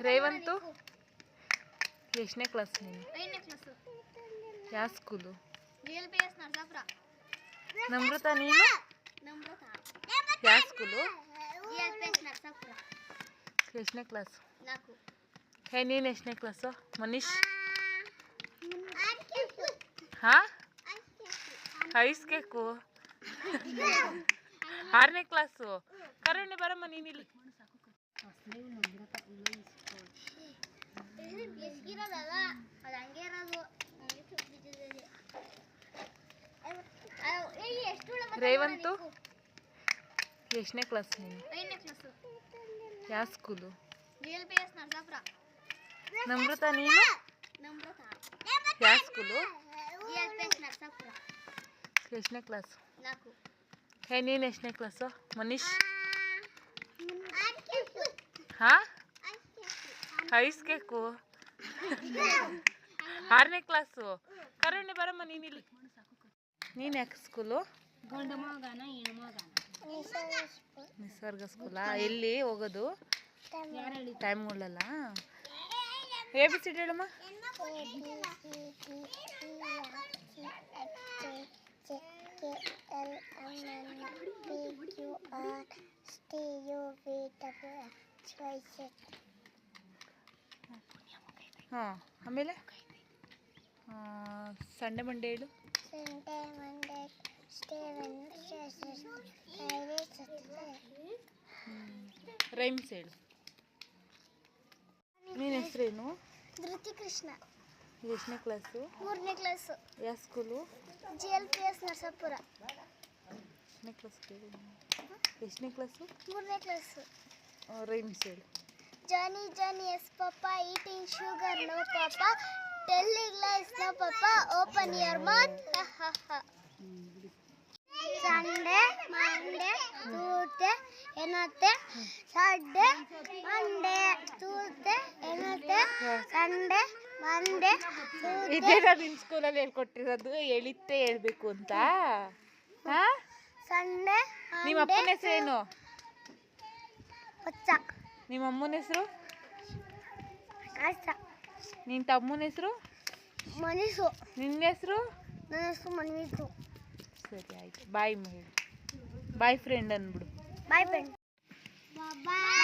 ರೇವಂತು ಎಷ್ಟನೇ ಕ್ಲಾಸ್ ನೀನು? ಯಾವ ಸ್ಕೂಲು? ನಮ್ರತಾ ನೀನು ಯಾವ ಸ್ಕೂಲು? ಎಷ್ಟನೇ ಕ್ಲಾಸ್? ಹೇ ನೀನು ಎಷ್ಟನೇ ಕ್ಲಾಸು ಮನೀಶ್? ಹಾಂ ಐಸ್ ಕೇಕು 6ನೇ ಕ್ಲಾಸು. ಕರಣೆ ಬರಮ್ಮ ನೀನು ಇಲ್ಲಿ. ರೇವಂತು ಎಷ್ಟನೇ ಕ್ಲಾಸ್ ನೀನು? ಯಾವ ಸ್ಕೂಲು? ನಮ್ರತಾ ನೀನು ಯಾವ ಸ್ಕೂಲು? ಎಷ್ಟನೇ ಕ್ಲಾಸು? ಹೇ ನೀನು ಎಷ್ಟನೇ ಕ್ಲಾಸು ಮನೀಶ್? ಹಾಂ ಐಸ್ ಕೇಕು 6ನೇ ಕ್ಲಾಸು. ಕರಣೆ ಬರಮ್ಮ ನೀನು ಇಲ್ಲಿ. ನೀನು ಯಾಕೆ ಸ್ಕೂಲು? ನಿಸರ್ಗ ಸ್ಕೂಲಾ? ಎಲ್ಲಿ ಹೋಗೋದು? ಟೈಮ್ಗಳಲ್ಲ. ABC ಹೇಳಮ್ಮ. ಹಾಂ ಆಮೇಲೆ ಸಂಡೆ ಮಂಡೇ ಹೇಳು. ರೈಮ್ಸ್ ಹೇಳು. ನೀನು ಹೆಸರೇನು? ಧೃತಿ ಕೃಷ್ಣ. ಎಷ್ಟನೇ ಕ್ಲಾಸು? 3ನೇ ಕ್ಲಾಸು. ಯಾವ ಸ್ಕೂಲು? GLPS ನರಸಾಪುರ. ಎಷ್ಟನೇ ಕ್ಲಾಸ್? ಎಷ್ಟನೇ ಕ್ಲಾಸು? 3ನೇ ಕ್ಲಾಸು. ರೈಮ್ಸ್ ಹೇಳು. Johnny, Johnny, yes papa, eating sugar, no papa, telling lies, no papa, open your mouth, ha ha ha. Sunday, Monday, Tuesday, Wednesday, Saturday, Monday, Tuesday, Wednesday, Sunday, Monday, Tuesday. ಇದೇನಾ ನಿಮ್ಮ ಸ್ಕೂಲಲ್ಲಿ ಹೇಳ್ಕೊಟ್ಟಿರೋದು ಎಳಿತ್ತೆ ಹೇಳ್ಬೇಕು ಅಂತ? ಹಾಂ Sunday. ನಿಮ್ಮ ಅಪ್ಪನ ಹೆಸರೇನು? ಹೊಚ್ಚ. ನಿಮ್ಮ ಅಮ್ಮನ ಹೆಸರು? ಆಯ್ತಾ. ನಿನ್ನ ತಮ್ಮನ ಹೆಸರು? ಮನೀಸು. ನಿನ್ನ ಹೆಸರು? ನನ್ನ ಹೆಸರು ಮನೀಸು. ಸರಿ ಆಯ್ತು. ಬಾಯ್ ಹೇಳು. Boy friend ಅಂದ್ಬಿಡು. Boy friend. ಬಾಯ್.